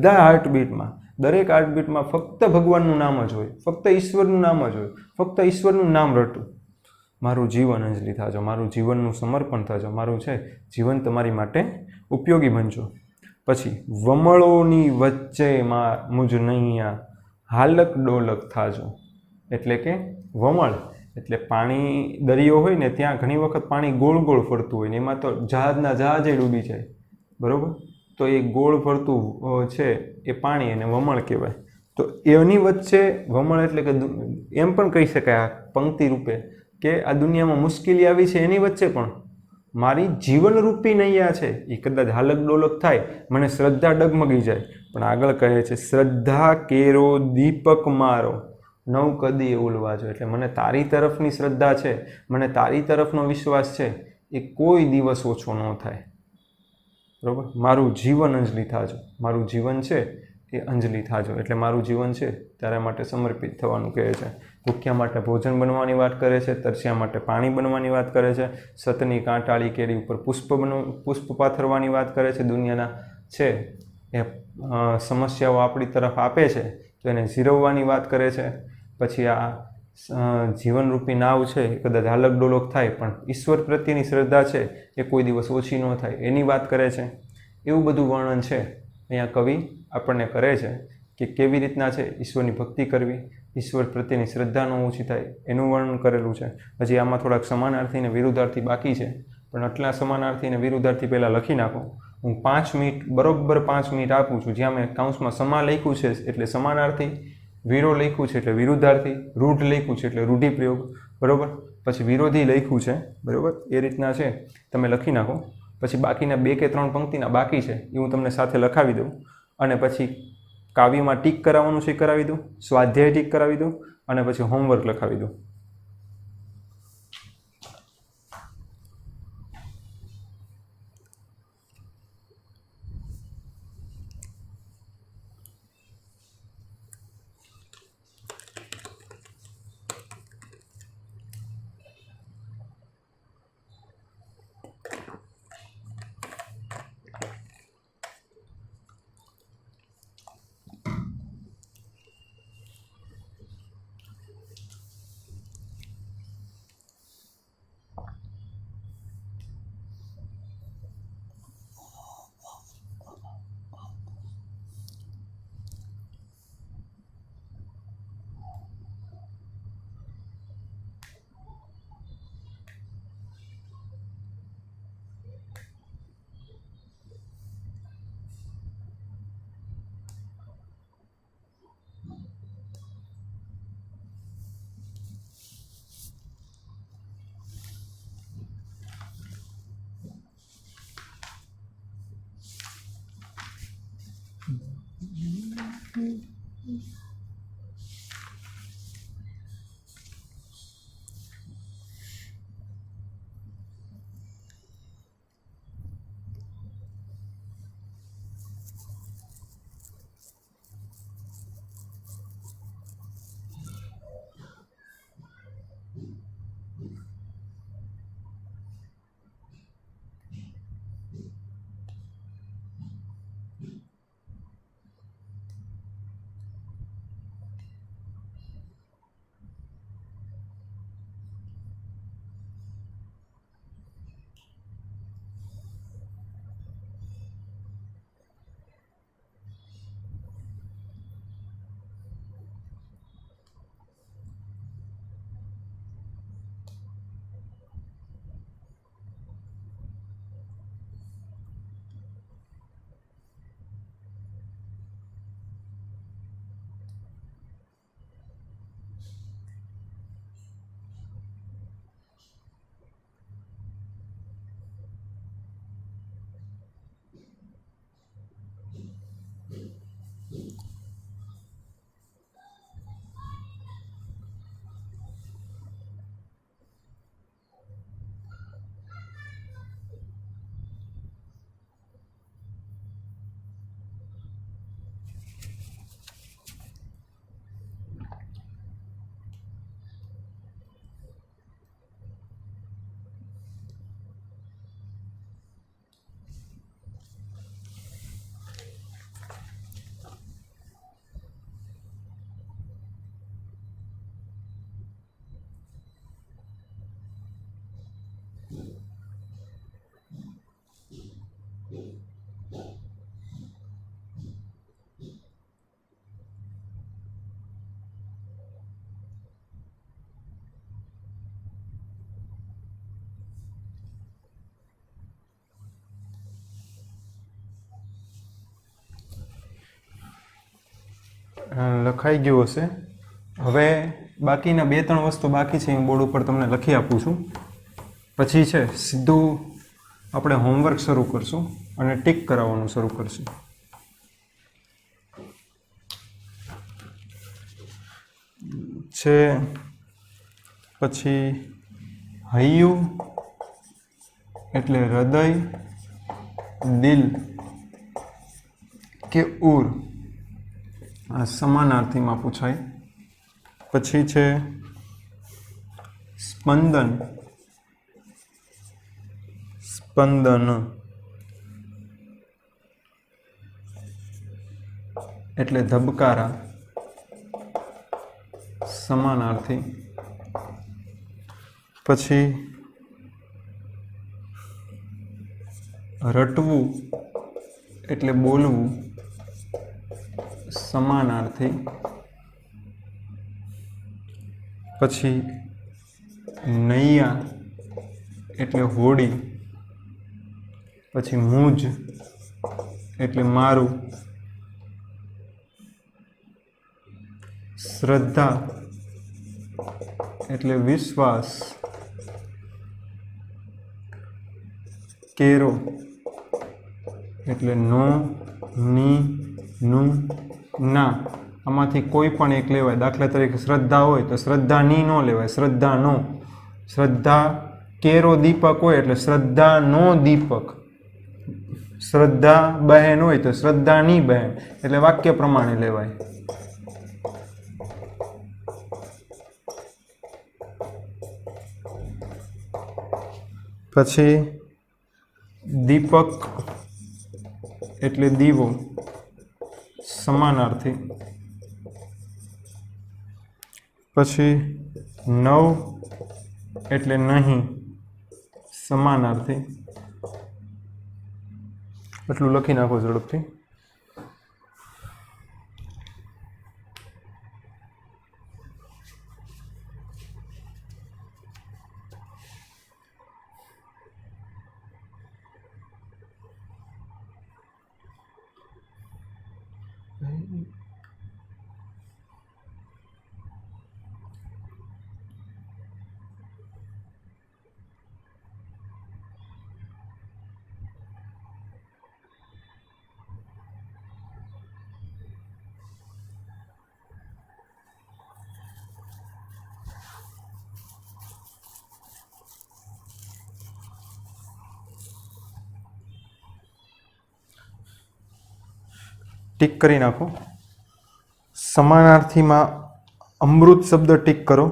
બધા હાર્ટબીટમાં, દરેક હાર્ટબીટમાં ફક્ત ભગવાનનું નામ જ હોય, ફક્ત ઈશ્વરનું નામ જ હોય, ફક્ત ઈશ્વરનું નામ રટું. મારું જીવન અંજલિ થાજો, મારું જીવનનું સમર્પણ થાજો, મારું છે જીવન તમારી માટે ઉપયોગી બનજો. પછી વમળોની વચ્ચેમાં મુજ નૈયા હાલક ડોલક થાજો. એટલે કે વમળ એટલે પાણી, દરિયો હોય ને ત્યાં ઘણી વખત પાણી ગોળ ગોળ ફરતું હોય ને એમાં તો જહાજના જહાજે ડૂબી જાય, બરાબર. તો એ ગોળ ફરતું છે એ પાણી એને વમળ કહેવાય. તો એની વચ્ચે વમળ એટલે કે એમ પણ કહી શકાય આ પંક્તિ રૂપે કે આ દુનિયામાં મુશ્કેલી આવી છે એની વચ્ચે પણ મારી જીવનરૂપી નૈયા છે એ કદાચ હાલક ડોલક થાય, મને શ્રદ્ધા ડગમગી જાય, પણ આગળ કહે છે શ્રદ્ધા કેરો દીપક મારો નવ કદી ઉલવાજો. એટલે મને તારી તરફની શ્રદ્ધા છે, મને તારી તરફનો વિશ્વાસ છે, એ કોઈ દિવસ ઓછો ન થાય, બરાબર. મારું જીવન અંજલિ થાજો, મારું જીવન છે એ અંજલિ થાજો. એટલે મારું જીવન છે તારા માટે સમર્પિત થવાનું કહે છે. ભૂખ્યા માટે ભોજન બનવાની વાત કરે છે, તરસ્યા માટે પાણી બનવાની વાત કરે છે, સતની કાંટાળી કેરી ઉપર પુષ્પ પાથરવાની વાત કરે છે. દુનિયાના છે એ સમસ્યાઓ આપણી તરફ આપે છે તો એને ઝીરવવાની વાત કરે છે. પછી આ જીવનરૂપી નાવ છે એ કદાચ હાલક ડોલક થાય પણ ઈશ્વર પ્રત્યેની શ્રદ્ધા છે એ કોઈ દિવસ ઓછી ન થાય એની વાત કરે છે. એવું બધું વર્ણન છે અહીંયા કવિ આપણને કરે છે કે કેવી રીતના છે ઈશ્વરની ભક્તિ કરવી, ઈશ્વર પ્રત્યેની શ્રદ્ધા ન ઓછી થાય એનું વર્ણન કરેલું છે. હજી આમાં થોડાક સમાનાર્થી અને વિરુદ્ધાર્થી બાકી છે, પણ આટલા સમાનાર્થી અને વિરુદ્ધાર્થી પહેલાં લખી નાખો. હું 5 મિનિટ બરોબર 5 મિનિટ આપું છું. જ્યાં મેં કાઉન્સમાં સમા લખ્યું છે એટલે સમાનાર્થી, વિરો લખ્યું છે એટલે વિરુદ્ધાર્થી, રૂઢ લખ્યું છે એટલે રૂઢિપ્રયોગ, બરાબર. પછી વિરોધી લખ્યું છે, બરાબર. એ રીતના છે તમે લખી નાખો. પછી બાકીના 2 કે 3 પંક્તિના બાકી છે એ હું તમને સાથે લખાવી દઉં અને પછી કાવ્યમાં ટીક કરાવવાનું છે કરાવી દઉં, સ્વાધ્યાય ટીક કરાવી દઉં અને પછી હોમવર્ક લખાવી દઉં. લખાઈ ગયું હશે. હવે બાકીના 2-3 વસ્તુ બાકી છે, હું બોર્ડ ઉપર તમને લખી આપું છું. પછી છે સીધું આપણે હોમવર્ક શરૂ કરશું અને ટીક કરાવવાનું શરૂ કરશું. છે પછી હૈયું એટલે હૃદય, દિલ કે ઉર, આ સમાનાર્થીમાં પૂછાય. પછી છે સ્પંદન, સ્પંદન એટલે ધબકારા, સમાનાર્થી. પછી રટવું એટલે બોલવું, સમાનાર્થી. પછી નૈયા એટલે હોડી. પછી મુજ એટલે મારું. શ્રદ્ધા એટલે વિશ્વાસ. કેરો એટલે નો, ની, નું, ના. આમાંથી કોઈ પણ એક લેવાય. દાખલા તરીકે શ્રદ્ધા હોય તો શ્રદ્ધા ની નો લેવાય, શ્રદ્ધા નો. શ્રદ્ધા કેરો દીપક હોય એટલે શ્રદ્ધા નો દીપક. શ્રદ્ધા બહેન હોય તો શ્રદ્ધા ની બહેન, એટલે વાક્ય પ્રમાણે લેવાય. પછી દીપક એટલે દીવો, સમાનાર્થી. પછી નવ એટલે નહીં, સમાનાર્થી. એટલું લખી નાખો ઝડપથી. ટીક કરી નાખો. સમાનાર્થીમાં અમૃત શબ્દ ટીક કરો,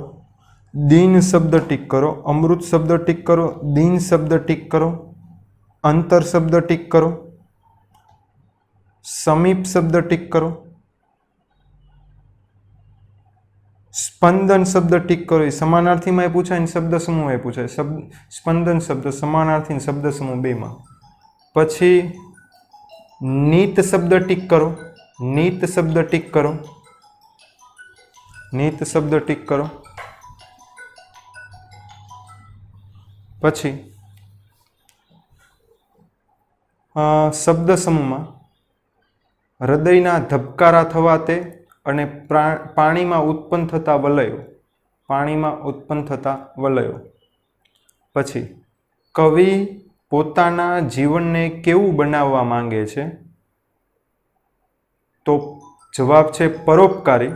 દીન શબ્દ ટીક કરો, અમૃત શબ્દ ટીક કરો, દીન શબ્દ ટીક કરો, અંતર શબ્દ ટીક કરો, સમીપ શબ્દ ટીક કરો, સ્પંદન શબ્દ ટીક કરો. એ સમાનાર્થીમાં એ પૂછાય ને શબ્દ સમૂહ એ પૂછાય. સ્પંદન શબ્દ સમાનાર્થી શબ્દ સમૂહ બેમાં. પછી નીત શબ્દ ટીક કરો, નીત શબ્દ ટીક કરો, નીત શબ્દ ટીક કરો. પછી શબ્દ સમૂહમાં હૃદયના ધબકારા થવા તે અને પાણીમાં ઉત્પન્ન થતા વલયો, પાણીમાં ઉત્પન્ન થતા વલયો. પછી કવિ પોતાના જીવનને કેવું બનાવવા માંગે છે? તો જવાબ છે પરોપકારી.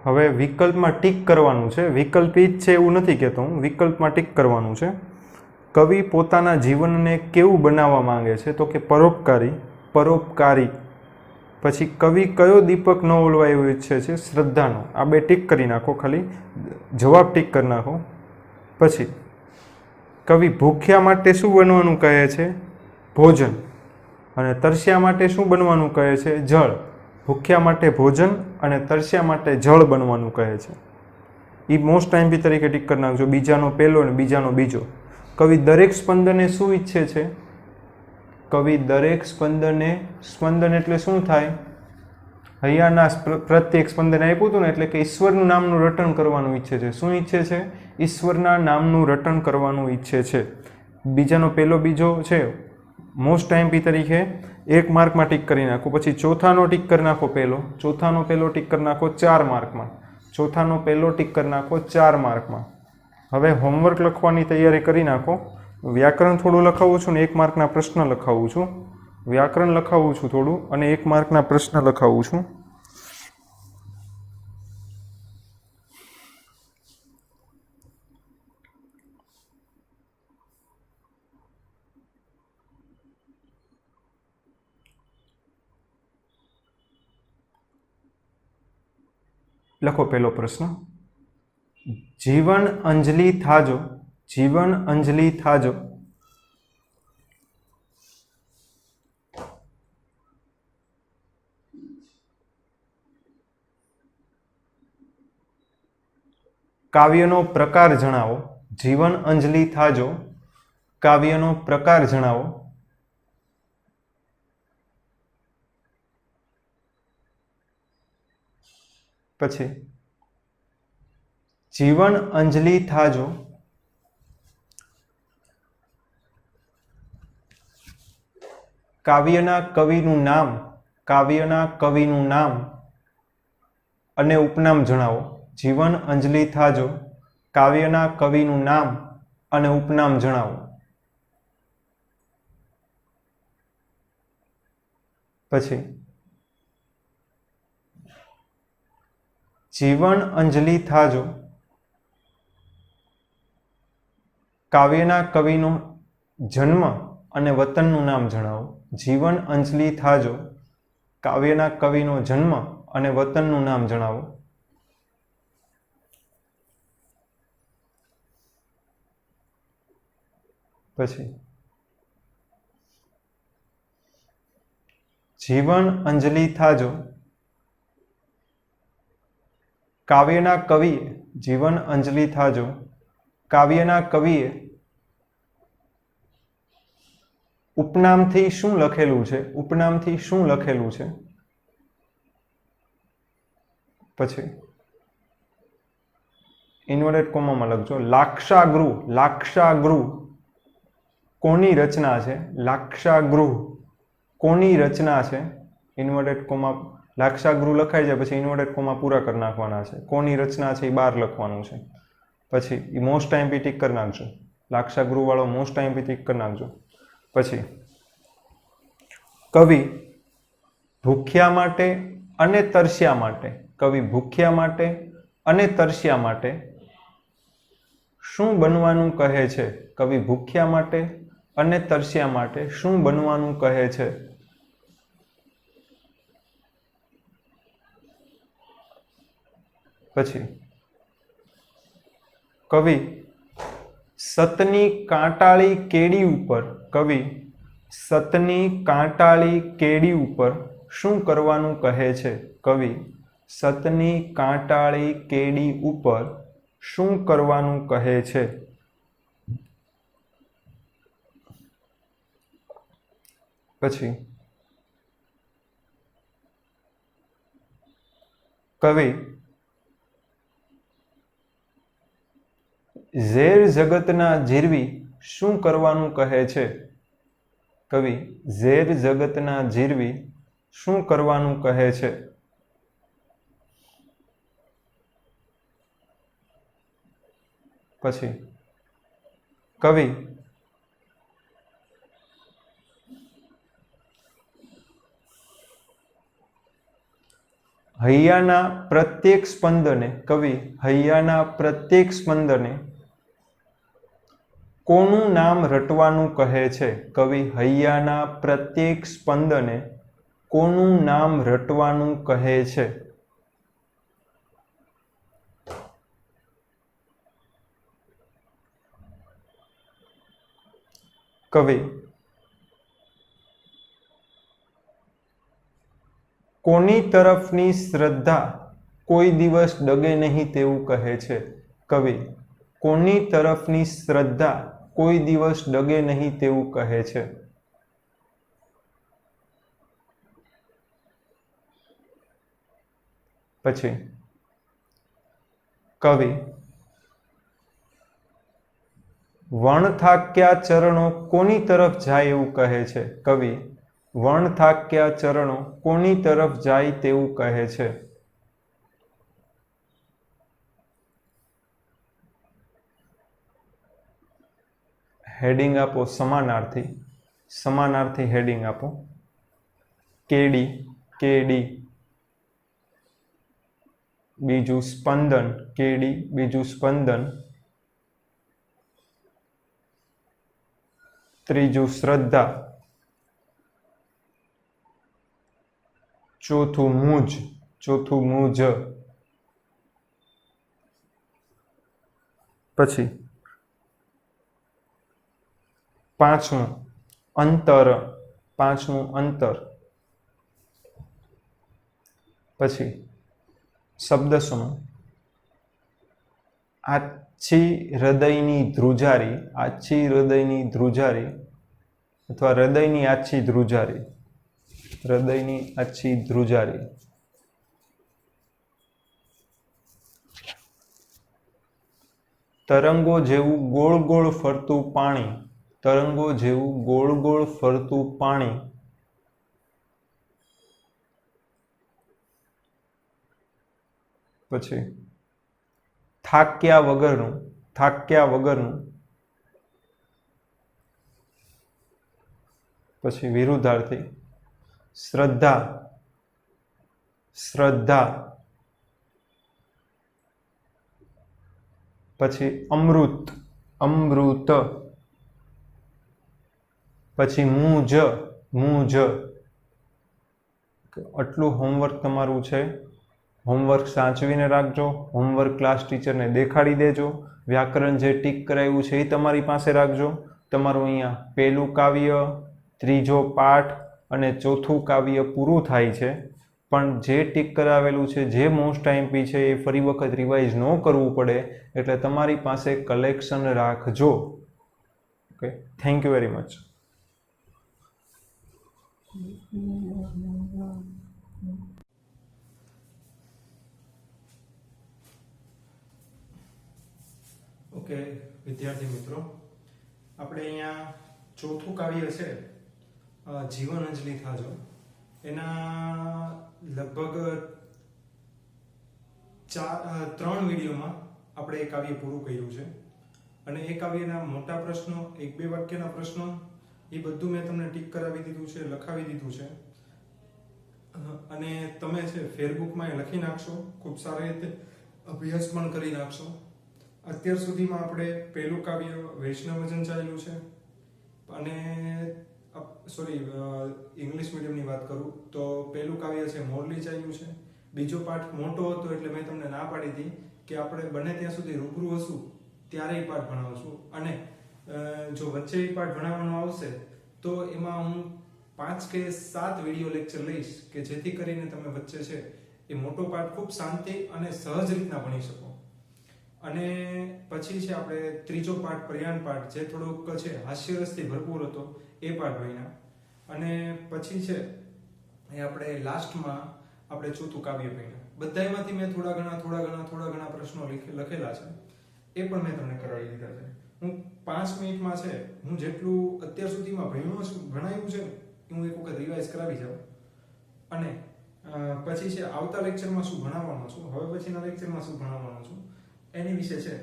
હવે વિકલ્પમાં ટીક કરવાનું છે. વિકલ્પી જ છે એવું નથી કહેતો હું, વિકલ્પમાં ટીક કરવાનું છે. કવિ પોતાના જીવનને કેવું બનાવવા માંગે છે? તો કે પરોપકારી, પરોપકારી. પછી કવિ કયો દીપક ન ઓલવાય એવું ઈચ્છે છે? શ્રદ્ધાનો. આ બે ટીક કરી નાખો, ખાલી જવાબ ટીક કરી નાખો. પછી કવિ ભૂખ્યા માટે શું બનવાનું કહે છે? ભોજન. અને તરસ્યા માટે શું બનવાનું કહે છે? જળ. ભૂખ્યા માટે ભોજન અને તરસ્યા માટે જળ બનવાનું કહે છે. એ મોસ્ટ ટાઈમ તરીકે ટીક કરી નાખજો. બીજાનો પહેલો અને બીજાનો બીજો. કવિ દરેક સ્પંદને શું ઈચ્છે છે? કવિ દરેક સ્પંદને, સ્પંદન એટલે શું થાય? હૈયાના પ્રત્યેક સ્પંદને આપ્યું હતું ને, એટલે કે ઈશ્વરનું નામનું રટણ કરવાનું ઈચ્છે છે. શું ઈચ્છે છે? ઈશ્વરના નામનું રટણ કરવાનું ઈચ્છે છે. બીજાનો બીજો છે મોસ્ટ આઈએમપી તરીકે 1 માર્કમાં ટીક કરી નાખો. પછી ચોથાનો ટીક કરી નાખો ચોથાનો પહેલો ટીક કરી નાખો 4 માર્કમાં. ચોથાનો પહેલો ટીક કરી નાખો 4 માર્કમાં. હવે હોમવર્ક લખવાની તૈયારી કરી નાખો. વ્યાકરણ થોડું લખાવું છું ને 1 માર્કના પ્રશ્ન લખાવું છું. વ્યાકરણ લખાવું છું થોડું અને 1 માર્કના પ્રશ્ન લખાવું છું. લખો પહેલો પ્રશ્ન. જીવન અંજલિ થાજો, જીવન અંજલિ થાજો. કાવ્યનો પ્રકાર જણાવો. જીવન અંજલિ થાજો, કાવ્યનો પ્રકાર જણાવો. પછી જીવન અંજલિ થાજો, કાવ્યના કવિનું નામ, કાવ્યના કવિનું નામ અને ઉપનામ જણાવો. જીવન અંજલિ થાજો, કાવ્યના કવિનું નામ અને ઉપનામ જણાવો. પછી જીવન અંજલિ થાજો, કાવ્યના કવિનો જન્મ અને વતનનું નામ જણાવો. જીવન અંજલિ થાજો, કાવ્યના કવિનો જન્મ અને વતનનું નામ જણાવો. પછી જીવન અંજલિ થાજો, કાવ્યના કવિએ, જીવન અંજલિ થાજો, કાવ્યના કવિએ ઉપનામથી શું લખેલું છે? ઉપનામથી શું લખેલું છે? પછી ઇન્વર્ટેડ કોમામાં લખજો. લાક્ષાગૃહ, લાક્ષાગૃહ કોની રચના છે? લાક્ષાગૃહ કોની રચના છે? ઇન્વર્ટેડ કોમા લાક્ષાગૃહ લખાઈ જાય પછી ઇન્વર્ટેડ કોમા પૂરા કરી નાખવાના છે. કોની રચના છે એ બહાર લખવાનું છે. પછી એ મોસ્ટ આઈએમપી ટીક કરી નાખજો. લાક્ષાગૃહ વાળો મોસ્ટ આઈએમપી ટીક કરી નાખજો. પછી કવિ ભૂખ્યા માટે અને તરસ્યા માટે, કવિ ભૂખ્યા માટે અને તરસ્યા માટે શું બનવાનું કહે છે? કવિ ભૂખ્યા માટે અને તરસ્યા માટે શું બનવાનું કહે છે? પછી કવિ સતની કાંટાળી કેડી ઉપર, કવિ સતની કાંટાળી કેડી ઉપર શું કરવાનું કહે છે? કવિ સતની કાંટાળી કેડી ઉપર શું કરવાનું કહે છે? પછી કવિ ઝેર જગતના જીરવી શું કરવાનું કહે છે? કવિ ઝેર જગતના જીરવી શું કરવાનું કહે છે? પછી કવિ હૈયાના પ્રત્યેક સ્પંદને, કવિ હૈયાના પ્રત્યેક સ્પંદને કોનું નામ રટવાનું કહે છે? કવિ હૈયાના પ્રત્યેક સ્પંદને કોનું નામ રટવાનું કહે છે? કવિ કોની તરફની શ્રદ્ધા કોઈ દિવસ ડગે નહીં તેવું કહે છે? કવિ કોની તરફની શ્રદ્ધા કોઈ દિવસ ડગે નહીં તેવું કહે છે? પછી કવિ વણથાક્યા ચરણો કોની તરફ જાય એવું કહે છે? કવિ વણથાક્યા ચરણો કોની તરફ જાય તેવું કહે છે? હેડિંગ આપો સમાનાર્થી, સમાનાર્થી હેડિંગ આપો. કેડી, કેડી. બીજું સ્પંદન, કેડી બીજું સ્પંદન. ત્રીજું શ્રદ્ધા. ચોથું મુજ, ચોથું મુજ. પછી પાંચમું અંતર, પાંચમું અંતર. પછી શબ્દ સમૂહ આછી હૃદયની ધ્રુજારી, આછી હૃદયની ધ્રુજારી અથવા હૃદયની આછી ધ્રુજારી, હૃદયની આછી ધ્રુજારી. તરંગો જેવું ગોળ ગોળ ફરતું પાણી, તરંગો જેવું ગોળ ગોળ ફરતું પાણી. પછી થાક્યા વગરનું, થાક્યા વગરનું. પછી વિરુદ્ધાર્થી શ્રદ્ધા, શ્રદ્ધા. પછી અમૃત, અમૃત. પછી મુજ, મુજ. આટલું હોમવર્ક તમારું છે. હોમવર્ક સાચવીને રાખજો. હોમવર્ક ક્લાસ ટીચરને દેખાડી દેજો. વ્યાકરણ જે ટીક કરાવ્યું છે એ તમારી પાસે રાખજો. તમારું અહીંયા પહેલું કાવ્ય, ત્રીજો પાઠ અને ચોથું કાવ્ય પૂરું થાય છે. પણ જે ટીક કરાવેલું છે, જે મોસ્ટ આઈએમપી છે એ ફરી વખત રિવાઇઝ ન કરવું પડે, એટલે તમારી પાસે કલેક્શન રાખજો. Okay, thank you very much. Okay વિદ્યાર્થી મિત્રો, આપણે અહીંયા ચોથું કાવ્ય છે જીવન અંજલિ થાજો, એના લગભગ 3 વિડીયોમાં આપણે એ કાવ્ય પૂરું કર્યું છે. અને એ કાવ્યના મોટા પ્રશ્નો, 1-2 વાક્યના પ્રશ્નો, એ બધું મેં તમને ટીક કરાવી દીધું છે, લખાવી દીધું છે. અને તમે છે ફેસબુકમાં લખી નાખશો, ખૂબ સારી રીતે અભ્યાસ પણ કરી નાખશો. અત્યાર સુધીમાં આપણે પહેલું કાવ્ય વૈષ્ણવજન ચાલ્યું છે. અને સોરી, ઇંગ્લિશ મીડિયમની વાત કરું તો પહેલું કાવ્ય છે મોરલી ચાલ્યું છે. બીજો પાઠ મોટો હતો એટલે મેં તમને ના પાડી હતી કે આપણે બને ત્યાં સુધી રૂબરૂ હશું ત્યારે એ પાઠ ભણાવશું. અને જો વચ્ચે એ પાઠ ભણાવવાનો આવશે તો એમાં હું 5 કે 7 વિડીયો લેક્ચર લઈશ કે જેથી કરીને તમે વચ્ચે છે એ મોટો પાઠ ખૂબ શાંતિ અને સહજ રીતના ભણી શકો. અને પછી છે આપણે ત્રીજો પાઠ પ્રયાણ પાઠ, જે થોડોક છે હાસ્યરસથી ભરપૂર હતો, એ પાઠ ભણ્યા. અને પછી છે એ આપણે લાસ્ટમાં આપણે ચોથું કાવ્ય ભણ્યા. બધાયમાંથી મેં થોડા ઘણા પ્રશ્નો લખેલા છે, એ પણ મેં તમને કરાવી દીધા છે. હું 5 મિનિટમાં છે હું જેટલું અત્યાર સુધીમાં ભણાવ્યું છે હું એક વખત રિવાઇઝ કરાવી જાઉં. અને પછી છે આવતા લેક્ચરમાં શું ભણાવવાનો છું, હવે પછીના લેક્ચરમાં શું ભણાવવાનો છું, એની વિશે છે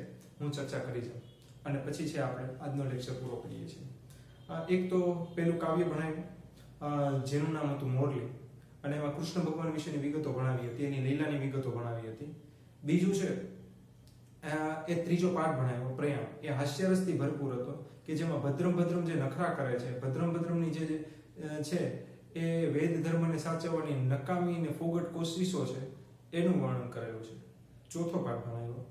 હું ચર્ચા કરી જાઉં. અને પછી છે આપણે આજનો લેક્ચર પૂરો કરીએ છીએ. એક તો પેલું કાવ્ય ભણાવ્યું જેનું નામ હતું મોરલી, અને એમાં કૃષ્ણ ભગવાન વિશેની વિગતો ભણાવી હતી, એની લીલાની વિગતો ભણાવી હતી. બીજું છે એ ત્રીજો પાઠ ભણાવ્યો પ્રયાણ, એ હાસ્યરસથી ભરપૂર હતો કે જેમાં ભદ્રમ જે નખરા કરે છે, ભદ્રમની જે છે એ વેદ ધર્મને સાચવવાની નકામી ને ફોગટ કોશિશો છે એનું વર્ણન કરેલું છે. ચોથો પાઠ ભણાવ્યો,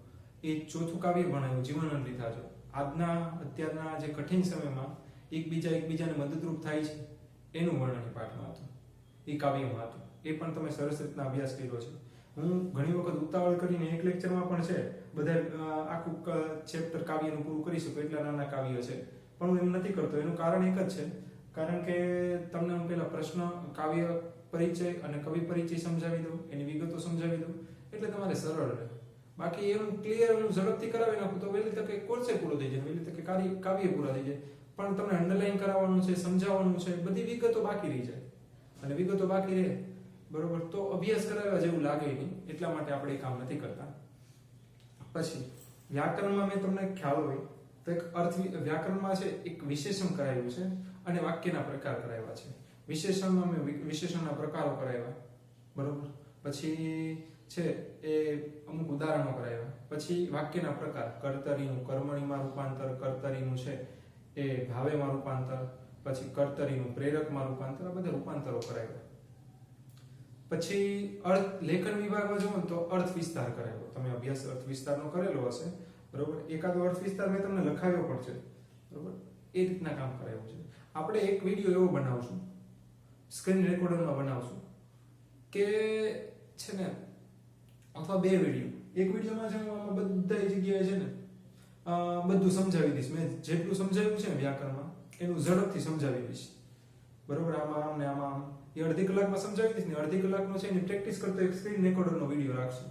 એ ચોથું કાવ્ય ભણાવ્યું જીવન અંજલિ થાજો. અત્યારના જે કઠિન સમયમાં એકબીજાને મદદરૂપ થાય છે એનું વર્ણન પાઠમાં હતું, એ કાવ્યમાં હતું. એ પણ તમે સરસ રીતના અભ્યાસ કર્યો છે. હું ઘણી વખત ઉતાવળ કરીને એક લેક્ચરમાં પણ છે બધા આખું ચેપ્ટર કાવ્યનું પૂરું કરી શકું, એટલા નાના કાવ્ય છે. પણ હું એમ નથી કરતો. એનું કારણ એક જ છે, કારણ કે તમને હું પહેલા પ્રશ્ન, કાવ્ય પરિચય અને કવિ પરિચય સમજાવી દઉં, એની વિગતો સમજાવી દઉં. એટલે તમારે સરળ રહે. બાકી એમ ક્લિયર હું ઝડપથી કરાવી નાખું તો વહેલી તકે કોર્સે પૂરો થઈ જાય, વહેલી તકે કાવ્ય પૂરા થઈ જાય. પણ તમને અંડરલાઈન કરાવવાનું છે, સમજાવવાનું છે, બધી વિગતો બાકી રહી જાય. અને વિગતો બાકી રહે બરોબર તો અભ્યાસ કરાવ્યા જેવું લાગે નહીં, એટલા માટે આપણે એ કામ નથી કરતા. પછી વ્યાકરણમાં મેં તમને ખ્યાલ હોય તો એક વ્યાકરણમાં છે એક વિશેષણ કરાવ્યું છે અને વાક્યના પ્રકાર કરાવ્યા છે. વિશેષણમાં મેં વિશેષણના પ્રકારો કરાવ્યા બરોબર. પછી છે એ અમુક ઉદાહરણો કરાવ્યા. પછી વાક્યના પ્રકાર, કર્તરીનું કર્મણીમાં રૂપાંતર, કર્તરીનું છે એ ભાવેમાં રૂપાંતર, પછી કર્તરીનું પ્રેરકમાં રૂપાંતર, આ બધા રૂપાંતરો કરાવ્યા. પછી અર્થ લેખન વિભાગમાં જુઓ તો અર્થ વિસ્તાર કરાવ્યો. તમે અભ્યાસ અર્થ વિસ્તારનો કરેલો હશે બરોબર. એકાદો અર્થ વિસ્તાર મેં તમને લખાવ્યો પણ છે બરોબર. એ રીતના કામ કરાવ્યું છે. આપણે એક વિડીયો એવો બનાવશું, સ્ક્રીન રેકોર્ડરમાં બનાવશું કે છે ને, અથવા બે વિડીયો. એક વિડીયોમાં છે હું આમાં બધા જગ્યાએ છે ને બધું સમજાવી દઈશ. મેં જેટલું સમજાવ્યું છે ને વ્યાકરણમાં એનું ઝડપથી સમજાવી દઈશ બરોબર. આમાં આમ એ અડધી કલાકમાં સમજાવી દઈશ ને અડધી કલાકનો છે એની પ્રેક્ટિસ કરતો એક સ્ક્રીન રેકોર્ડરનો વિડીયો રાખશું.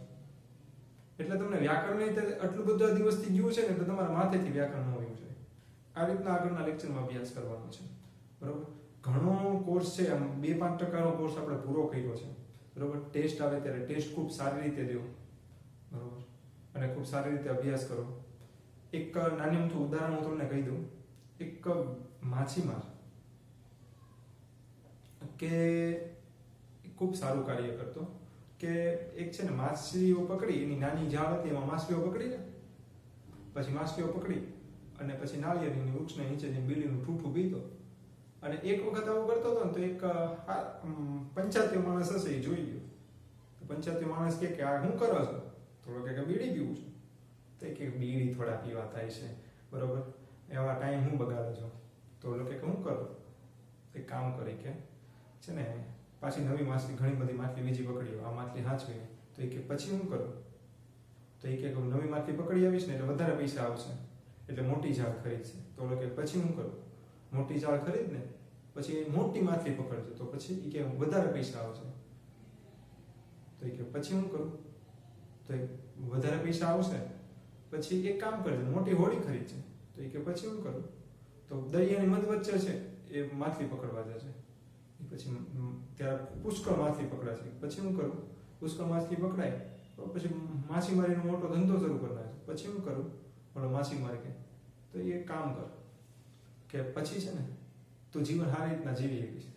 એટલે તમને વ્યાકરણ આટલું બધા દિવસથી ગયું છે ને તો તમારા માથેથી વ્યાકરણ હોવું છે. આ રીતના આગળના લેક્ચરમાં અભ્યાસ કરવાનો છે બરોબર. ઘણો કોર્સ છે, આમ 2-5% કોર્સ આપણે પૂરો કર્યો છે બરોબર. ટેસ્ટ આવે ત્યારે ટેસ્ટ ખૂબ સારી રીતે દો બરોબર, અને ખૂબ સારી રીતે અભ્યાસ કરો. એક નાની મોટું ઉદાહરણ હું તમને કહી દઉં. એક માછીમાર કે ખૂબ સારું કાર્ય કરતો કે એક છે ને માછલીઓ પકડી, એની નાની જાળ હતી એમાં માછલીઓ પકડી ને પછી માછલીઓ પકડી અને પછી નાળિયેરની વૃક્ષને નીચે જઈને બીલીનું ઠૂઠું પીતો. અને એક વખત આવું કરતો હતો ને તો એક પંચાયતી માણસ હશે એ જોઈ ગયો. તો પંચાયતી માણસ કે આ શું કરો છો? થોડો કે બીડી પીવું છું. તો કે બીડી થોડા પીવા થાય છે બરોબર, એવા ટાઈમ હું બગાડો છો? તો લોકો કે શું કરો? એક કામ કરી કે છે ને પાછી નવી માછલી, ઘણી બધી માછલી બીજી પકડી, આ માછલી હાચવી. તો એ કે પછી શું કરું? તો એ કે નવી માછલી પકડી આવીશ ને એટલે વધારે પૈસા આવશે એટલે મોટી જાળ ખરીદશે. તો લોકો કે પછી શું કરું? મોટી જાળ ખરીદ ને પછી મોટી માછલી પકડજો તો પછી એ કે વધારે પૈસા આવશે. તો એ કે પછી શું કરું? તો વધારે પૈસા આવશે પછી એક કામ કરજો, મોટી હોડી ખરીદશે. તો એ કે પછી શું કરું? તો દરિયાની મધ વચ્ચે છે એ માછલી પકડવા જશે. પછી ત્યારે પુષ્કળ માછલી પકડાશે. પછી શું કરું? પુષ્કળ માછલી પકડાય તો પછી માછીમારીનો મોટો ધંધો શરૂ કરનાર છે. પછી શું કરું? બોલો માછીમાર કે તો એ કામ કર કે પછી છે ને તું જીવન સારી રીતના જીવી શકીશ.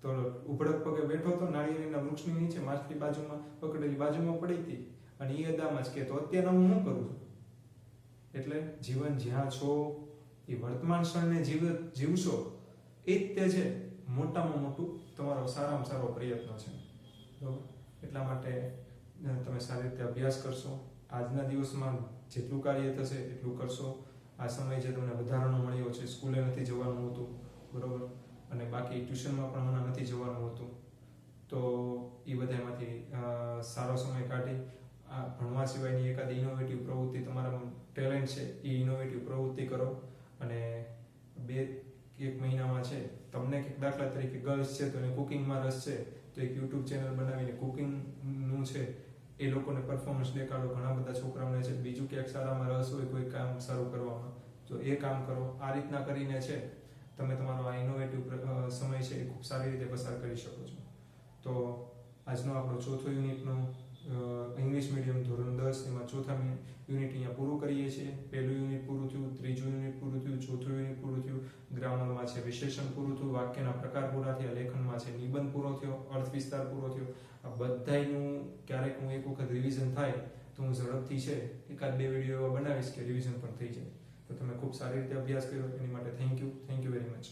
તો ઉભડક પગે બેઠો હતો નાળિયેરીના વૃક્ષની નીચે, માછલી બાજુમાં પકડેલી બાજુમાં પડી હતી અને એ અદામાં જ કે તો અત્યારે હું શું કરું છું? એટલે જીવન જ્યાં છો એ વર્તમાન ક્ષણને જીવશો એ જ તે છે મોટામાં મોટું તમારો સારામાં સારો પ્રયત્ન છે બરોબર. એટલા માટે તમે સારી રીતે અભ્યાસ કરશો. આજના દિવસમાં જેટલું કાર્ય થશે એટલું કરશો. આ સમય જે તમને વધારાનો મળ્યો છે, સ્કૂલે નથી જવાનું હતું બરોબર, અને બાકી ટ્યુશનમાં પણ હમણાં નથી જવાનું હતું, તો એ બધામાંથી સારો સમય કાઢી આ ભણવા સિવાયની એકાદી ઇનોવેટિવ પ્રવૃત્તિ, તમારામાં ટેલેન્ટ છે એ ઇનોવેટિવ પ્રવૃત્તિ કરો. અને 2-1 મહિનામાં છે તમને દાખલા તરીકે ગર્લ્સ છે તો એને કુકિંગમાં રસ છે તો એક યુટ્યુબ ચેનલ બનાવીને કુકિંગનું છે એ લોકોને પરફોર્મન્સ દેખાડો. ઘણા બધા છોકરાઓને છે બીજું ક્યાંક સારામાં રસ હોય કોઈ કામ સારું કરવામાં તો એ કામ કરો. આ રીતના કરીને છે તમે તમારો આ ઇનોવેટિવ સમય છે એ ખૂબ સારી રીતે પસાર કરી શકો છો. તો આજનો આપણો ચોથો યુનિટનો ઇંગ્લિશ મીડિયમ ધોરણ 10 એમાં ચોથા યુનિટ અહીંયા પૂરું કરીએ છીએ. પહેલું યુનિટ પૂરું થયું, ત્રીજું યુનિટ પૂરું થયું, ચોથું યુનિટ પૂરું થયું. ગ્રામરમાં છે વિશેષણ પૂરું થયું, વાક્યના પ્રકાર પૂરા થયા, લેખનમાં છે નિબંધ પૂરો થયો, અર્થ વિસ્તાર પૂરો થયો. આ બધાયનું ક્યારેક હું એક વખત રિવિઝન થાય તો હું ઝડપથી છે 1-2 વિડીયો એવા બનાવીશ કે રિવિઝન પણ થઈ જાય. તો તમે ખૂબ સારી રીતે અભ્યાસ કર્યો એની માટે થેન્ક યુ વેરી મચ.